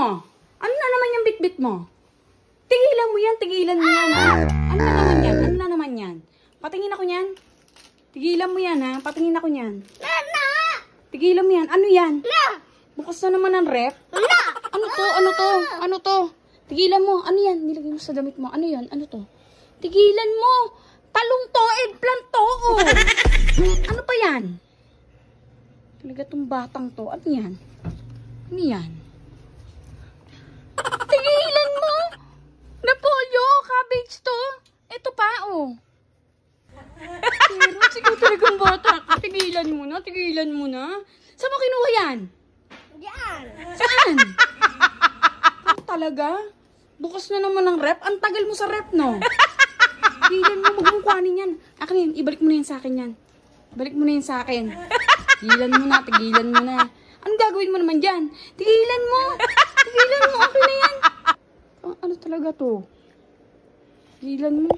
mo? Ano na naman yung bit-bit mo? Tigilan mo yan, tigilan mo yan. Ano na naman yan? Ano na naman yan? Patingin ako yan. Tigilan mo yan, ha? Patingin ako yan. Tigilan mo yan. Ano yan? Bukas na naman ang ref. Ano to? Ano to? Ano to? Tigilan mo. Ano yan? Nilagay mo sa damit mo. Ano yan? Ano to? Tigilan mo. Talong to. Eggplant to. Oh. Ano pa yan? Talaga tong batang to. Ano yan? Ano yan? Tigilan mo. Napolyo. Cabbage to. Ito pa, oh. Pero sige talagang bata. Tigilan mo na. Tigilan mo na. Saan mo kinuha yan? Diyan. Saan? Ano talaga? Bukas na naman ang rep. Ang tagal mo sa rep, no? Tigilan mo. Huwag mong kuhanin yan. Akin yan. Ibalik mo na yan sa akin yan. Ibalik mo na yan sa akin. Tigilan mo na. Tigilan mo na. Anong gagawin mo naman dyan? Tigilan mo. Tigilan mo. Okay na yan. Ano talaga to? Tigilan mo.